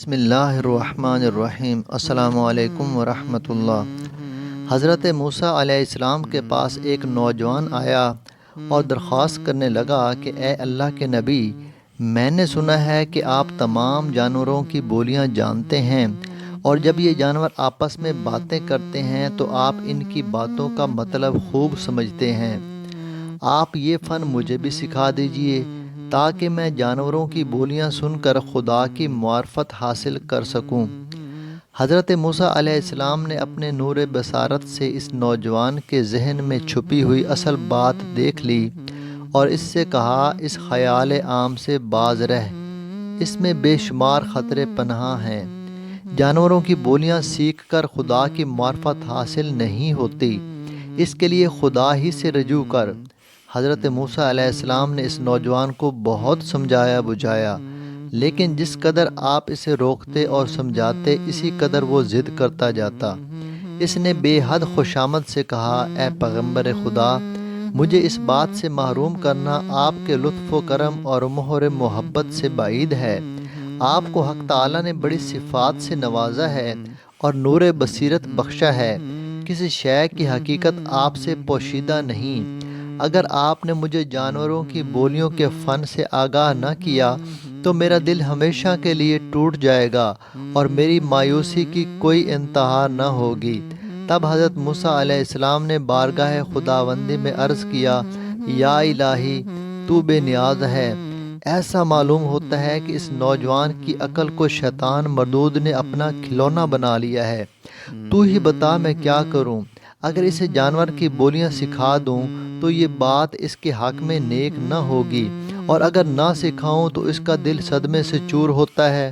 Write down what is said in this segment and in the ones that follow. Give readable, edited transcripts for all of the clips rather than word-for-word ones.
بسم اللہ الرحمن الرحیم۔ السلام علیکم ورحمۃ اللہ۔ حضرت موسیٰ علیہ السلام کے پاس ایک نوجوان آیا اور درخواست کرنے لگا کہ اے اللہ کے نبی، میں نے سنا ہے کہ آپ تمام جانوروں کی بولیاں جانتے ہیں، اور جب یہ جانور آپس میں باتیں کرتے ہیں تو آپ ان کی باتوں کا مطلب خوب سمجھتے ہیں۔ آپ یہ فن مجھے بھی سکھا دیجئے تاکہ میں جانوروں کی بولیاں سن کر خدا کی معرفت حاصل کر سکوں۔ حضرت موسیٰ علیہ السلام نے اپنے نور بصارت سے اس نوجوان کے ذہن میں چھپی ہوئی اصل بات دیکھ لی اور اس سے کہا، اس خیال عام سے باز رہ، اس میں بے شمار خطرے پنہاں ہیں۔ جانوروں کی بولیاں سیکھ کر خدا کی معرفت حاصل نہیں ہوتی، اس کے لیے خدا ہی سے رجوع کر۔ حضرت موسیٰ علیہ السلام نے اس نوجوان کو بہت سمجھایا بجھایا، لیکن جس قدر آپ اسے روکتے اور سمجھاتے اسی قدر وہ ضد کرتا جاتا۔ اس نے بے حد خوشامد سے کہا، اے پیغمبر خدا، مجھے اس بات سے محروم کرنا آپ کے لطف و کرم اور مہر محبت سے بعید ہے۔ آپ کو حق تعالیٰ نے بڑی صفات سے نوازا ہے اور نور بصیرت بخشا ہے، کسی شے کی حقیقت آپ سے پوشیدہ نہیں۔ اگر آپ نے مجھے جانوروں کی بولیوں کے فن سے آگاہ نہ کیا تو میرا دل ہمیشہ کے لیے ٹوٹ جائے گا اور میری مایوسی کی کوئی انتہا نہ ہوگی۔ تب حضرت موسیٰ علیہ السلام نے بارگاہ خداوندی میں عرض کیا، یا الہی، تو بے نیاز ہے۔ ایسا معلوم ہوتا ہے کہ اس نوجوان کی عقل کو شیطان مردود نے اپنا کھلونا بنا لیا ہے۔ تو ہی بتا میں کیا کروں؟ اگر اسے جانور کی بولیاں سکھا دوں تو یہ بات اس کے حق میں نیک نہ ہوگی، اور اگر نہ سکھاؤں تو اس کا دل صدمے سے چور ہوتا ہے۔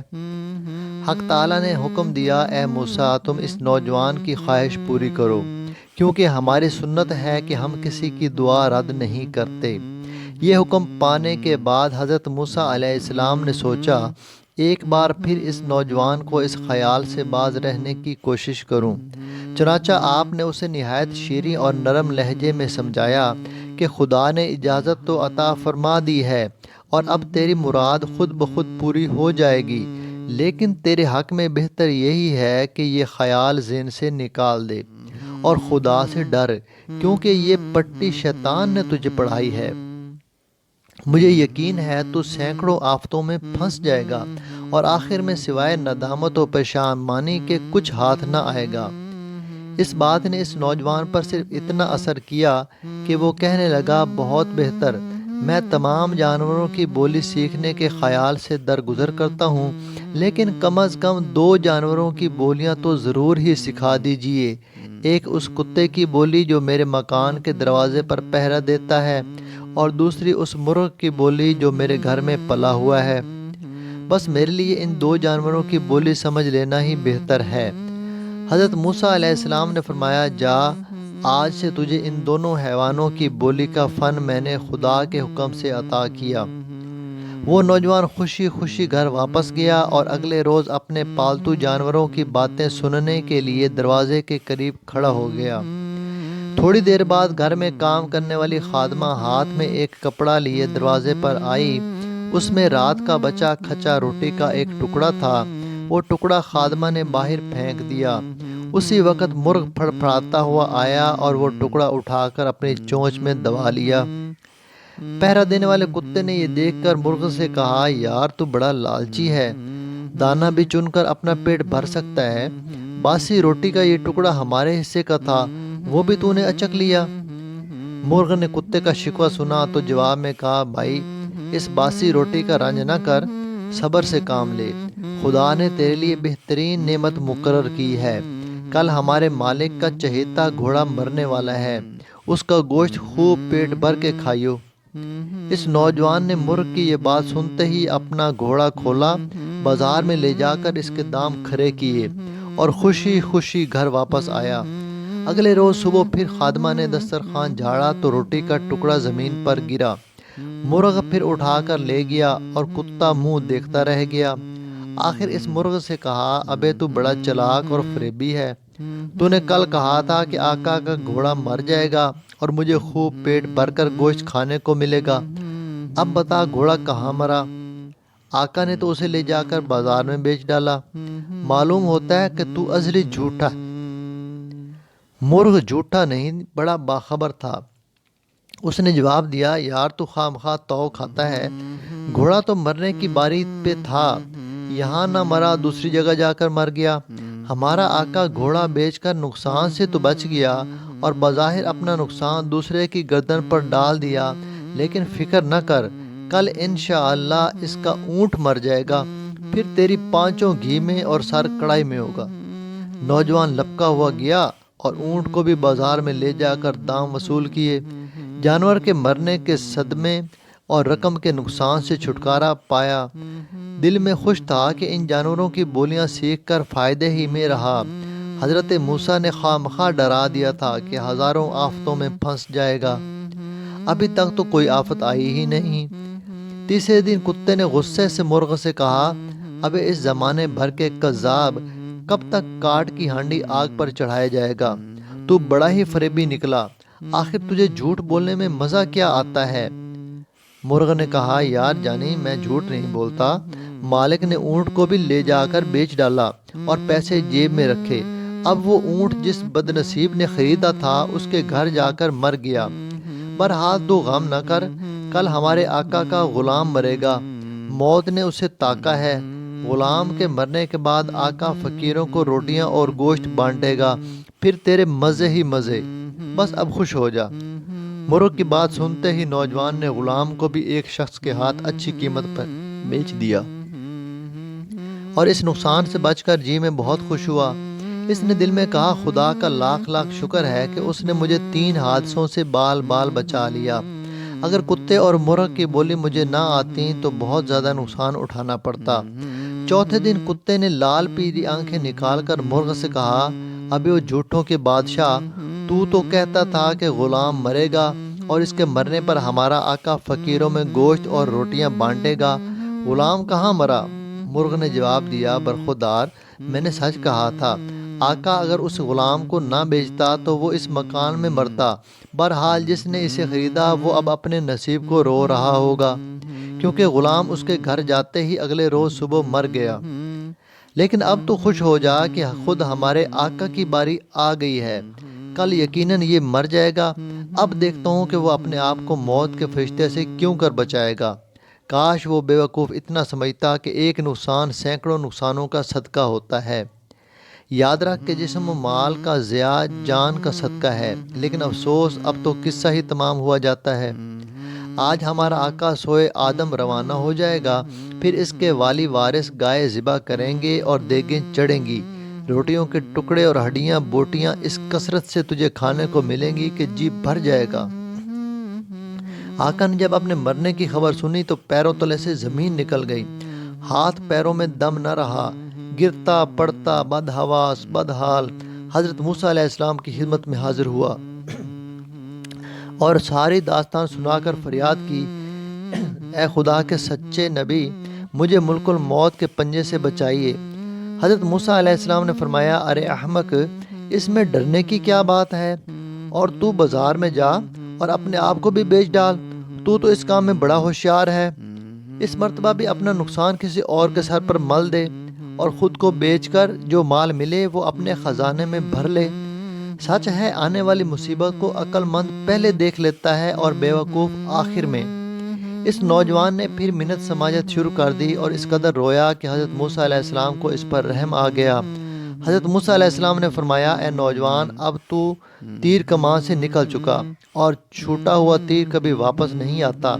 حق تعالیٰ نے حکم دیا، اے موسیٰ، تم اس نوجوان کی خواہش پوری کرو، کیونکہ ہماری سنت ہے کہ ہم کسی کی دعا رد نہیں کرتے۔ یہ حکم پانے کے بعد حضرت موسیٰ علیہ السلام نے سوچا، ایک بار پھر اس نوجوان کو اس خیال سے باز رہنے کی کوشش کروں۔ چنانچہ آپ نے اسے نہایت شیریں اور نرم لہجے میں سمجھایا کہ خدا نے اجازت تو عطا فرما دی ہے اور اب تیری مراد خود بخود پوری ہو جائے گی، لیکن تیرے حق میں بہتر یہی ہے کہ یہ خیال ذہن سے نکال دے اور خدا سے ڈر، کیونکہ یہ پٹی شیطان نے تجھے پڑھائی ہے۔ مجھے یقین ہے تو سینکڑوں آفتوں میں پھنس جائے گا اور آخر میں سوائے ندامت و پشیمانی کے کچھ ہاتھ نہ آئے گا۔ اس بات نے اس نوجوان پر صرف اتنا اثر کیا کہ وہ کہنے لگا، بہت بہتر، میں تمام جانوروں کی بولی سیکھنے کے خیال سے درگزر کرتا ہوں، لیکن کم از کم 2 جانوروں کی بولیاں تو ضرور ہی سکھا دیجئے۔ ایک اس کتے کی بولی جو میرے مکان کے دروازے پر پہرا دیتا ہے، اور دوسری اس مرغ کی بولی جو میرے گھر میں پلا ہوا ہے۔ بس میرے لیے ان 2 جانوروں کی بولی سمجھ لینا ہی بہتر ہے۔ حضرت موسیٰ علیہ السلام نے فرمایا، جا، آج سے تجھے ان دونوں حیوانوں کی بولی کا فن میں نے خدا کے حکم سے عطا کیا۔ وہ نوجوان خوشی خوشی گھر واپس گیا اور اگلے روز اپنے پالتو جانوروں کی باتیں سننے کے لیے دروازے کے قریب کھڑا ہو گیا۔ تھوڑی دیر بعد گھر میں کام کرنے والی خادمہ ہاتھ میں ایک کپڑا لیے دروازے پر آئی۔ اس میں رات کا بچا کھچا روٹی کا ایک ٹکڑا تھا۔ وہ ٹکڑا خادمہ نے باہر پھینک دیا۔ اسی وقت مرغ پھڑپھڑاتا ہوا آیا اور وہ ٹکڑا اٹھا کر اپنی چونچ میں دبا لیا۔ پہرا دینے والے کتے نے یہ دیکھ کر مرغ سے کہا، یار تو بڑا لالچی ہے، دانہ بھی چن کر اپنا پیٹ بھر سکتا ہے، باسی روٹی کا یہ ٹکڑا ہمارے حصے کا تھا، وہ بھی تو نے اچک لیا۔ مرغ نے کتے کا شکوہ سنا تو جواب میں کہا، بھائی، اس باسی روٹی کا رنج نہ کر، صبر سے کام لے، خدا نے تیرے لیے بہترین نعمت مقرر کی ہے۔ کل ہمارے مالک کا چہیتا گھوڑا مرنے والا ہے، اس کا گوشت خوب پیٹ بھر کے کھائیو۔ اس نوجوان نے مرغ کی یہ بات سنتے ہی اپنا گھوڑا کھولا، بازار میں لے جا کر اس کے دام کھڑے کیے اور خوشی خوشی گھر واپس آیا۔ اگلے روز صبح پھر خادمہ نے دسترخوان جھاڑا تو روٹی کا ٹکڑا زمین پر گرا۔ مرغ پھر اٹھا کر لے گیا اور کتا منہ دیکھتا رہ گیا۔ آخر اس مرغ سے کہا، ابے تو بڑا چلاک اور فریبی ہے، تو نے کل کہا تھا کہ آقا کا گھوڑا مر جائے گا اور مجھے خوب پیٹ بھر کر گوشت کھانے کو ملے گا، اب بتا گھوڑا کہاں مرا؟ آقا نے تو اسے لے جا کر بازار میں بیچ ڈالا۔ معلوم ہوتا ہے کہ تو ازلی جھوٹا ہے۔ مرغ جھوٹا نہیں، بڑا باخبر تھا۔ اس نے جواب دیا، یار تو خواہ مخواہ تو کھاتا ہے، گھوڑا تو مرنے کی باری پہ تھا، یہاں نہ مرا دوسری جگہ جا کر مر گیا۔ ہمارا آقا گھوڑا بیچ کر نقصان سے تو بچ گیا اور بظاہر اپنا نقصان دوسرے کی گردن پر ڈال دیا، لیکن فکر نہ کر، کل انشاءاللہ اس کا اونٹ مر جائے گا، پھر تیری پانچوں گھی میں اور سر کڑائی میں ہوگا۔ نوجوان لپکا ہوا گیا اور اونٹ کو بھی بازار میں لے جا کر دام وصول کیے۔ جانور کے مرنے کے صدمے اور رقم کے نقصان سے چھٹکارا پایا۔ دل میں خوش تھا کہ ان جانوروں کی بولیاں سیکھ کر فائدے ہی میں رہا۔ حضرت موسیٰ نے خواہ مخواہ ڈرا دیا تھا کہ ہزاروں آفتوں میں پھنس جائے گا، ابھی تک تو کوئی آفت آئی ہی نہیں۔ تیسرے دن کتے نے غصے سے مرغ سے کہا، ابے اس زمانے بھر کے کذاب، کب تک کاٹ کی ہانڈی آگ پر چڑھایا جائے گا؟ تو بڑا ہی فریبی نکلا، آخر تجھے جھوٹ بولنے میں مزہ کیا آتا ہے؟ مرغ نے کہا، یار جانی میں جھوٹ نہیں بولتا، مالک نے اونٹ کو بھی لے جا کر بیچ ڈالا اور پیسے جیب میں رکھے، اب وہ اونٹ جس بدنصیب نے خریدا تھا اس کے گھر جا کر مر گیا۔ بہرحال تو غم نہ کر، کل ہمارے آقا کا غلام مرے گا، موت نے اسے تاکا ہے۔ غلام کے مرنے کے بعد آقا فقیروں کو روٹیاں اور گوشت بانٹے گا، پھر تیرے مزے ہی مزے، بس اب خوش ہو جا۔ مرغ کی بات سنتے ہی نوجوان نے غلام کو بھی ایک شخص کے ہاتھ اچھی قیمت پر بیچ دیا اور اس نقصان سے بچ کر جی میں بہت خوش ہوا۔ اس نے دل میں کہا، خدا کا لاکھ لاکھ شکر ہے کہ اس نے مجھے 3 حادثوں سے بال بال بچا لیا، اگر کتے اور مرغ کی بولی مجھے نہ آتی تو بہت زیادہ نقصان اٹھانا پڑتا۔ چوتھے دن کتے نے لال پیلی آنکھیں نکال کر مرغ سے کہا، ابے وہ جھوٹوں کے بادشاہ، تو کہتا تھا کہ غلام مرے گا اور اس کے مرنے پر ہمارا آقا فقیروں میں گوشت اور روٹیاں بانٹے گا، غلام کہاں مرا؟ مرغ نے جواب دیا، برخودار، میں نے سچ کہا تھا، آقا اگر اس غلام کو نہ بیچتا تو وہ اس مکان میں مرتا۔ بہرحال جس نے اسے خریدا وہ اب اپنے نصیب کو رو رہا ہوگا، کیونکہ غلام اس کے گھر جاتے ہی اگلے روز صبح مر گیا۔ لیکن اب تو خوش ہو جا کہ خود ہمارے آقا کی باری آ گئی ہے، کل یقیناً یہ مر جائے گا، اب دیکھتا ہوں کہ وہ اپنے آپ کو موت کے فرشتے سے کیوں کر بچائے گا۔ کاش وہ بے وقوف اتنا سمجھتا کہ ایک نقصان سینکڑوں نقصانوں کا صدقہ ہوتا ہے۔ یاد رکھ کہ جسم و مال کا ضیاع جان کا صدقہ ہے، لیکن افسوس اب تو قصہ ہی تمام ہوا جاتا ہے۔ آج ہمارا آقا سوئے آدم روانہ ہو جائے گا، پھر اس کے والی وارث گائے ذبح کریں گے اور دیگیں چڑھیں گی، روٹیوں کے ٹکڑے اور ہڈیاں بوٹیاں اس کثرت سے تجھے کھانے کو ملیں گی کہ جی بھر جائے گا۔ آقا نے جب اپنے مرنے کی خبر سنی تو پیروں تلے سے زمین نکل گئی، ہاتھ پیروں میں دم نہ رہا، گرتا پڑتا بدحواس بدحال حضرت موسیٰ علیہ السلام کی خدمت میں حاضر ہوا اور ساری داستان سنا کر فریاد کی، اے خدا کے سچے نبی، مجھے ملک الموت کے پنجے سے بچائیے۔ حضرت موسیٰ علیہ السلام نے فرمایا، ارے احمق، اس میں ڈرنے کی کیا بات ہے، اور تو بازار میں جا اور اپنے آپ کو بھی بیچ ڈال، تو اس کام میں بڑا ہوشیار ہے، اس مرتبہ بھی اپنا نقصان کسی اور کے سر پر مل دے اور خود کو بیچ کر جو مال ملے وہ اپنے خزانے میں بھر لے۔ سچ ہے، آنے والی مصیبت کو عقل مند پہلے دیکھ لیتا ہے اور بیوقوف آخر میں۔ اس نوجوان نے پھر منت سماجت شروع کر دی اور اس قدر رویا کہ حضرت موسیٰ علیہ السلام کو اس پر رحم آ گیا۔ حضرت موسیٰ علیہ السلام نے فرمایا، اے نوجوان، اب تو تیر کمان سے نکل چکا اور چھوٹا ہوا تیر کبھی واپس نہیں آتا،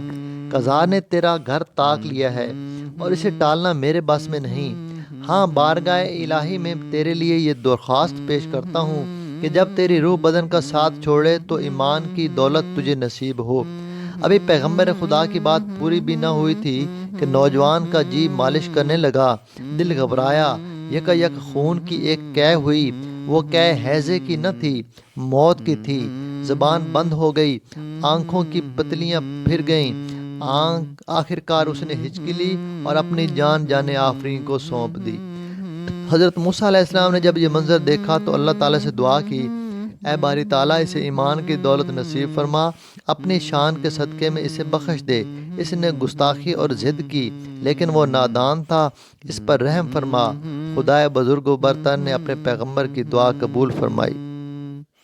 قضا نے تیرا گھر تاک لیا ہے اور اسے ٹالنا میرے بس میں نہیں۔ ہاں، بارگاہ الہی میں تیرے لیے یہ درخواست پیش کرتا ہوں کہ جب تیری روح بدن کا ساتھ چھوڑے تو ایمان کی دولت تجھے نصیب ہو۔ ابھی پیغمبر خدا کی بات پوری بھی نہ ہوئی تھی کہ نوجوان کا جی مالش کرنے لگا، دل گھبرایا، یکا یک خون کی ایک قے ہوئی، وہ قے ہیضے کی نہ تھی، موت کی تھی، زبان بند ہو گئی، آنکھوں کی پتلیاں پھر گئیں، آخر کار اس نے ہچکی لی اور اپنی جان جانے آفرین کو سونپ دی۔ حضرت موسیٰ علیہ السلام نے جب یہ منظر دیکھا تو اللہ تعالیٰ سے دعا کی اے باری تعالیٰ اسے ایمان کی دولت نصیب فرما، اپنی شان کے صدقے میں اسے بخش دے۔ اس نے گستاخی اور ضد کی لیکن وہ نادان تھا، اس پر رحم فرما۔ خدائے بزرگ و برتر نے اپنے پیغمبر کی دعا قبول فرمائی۔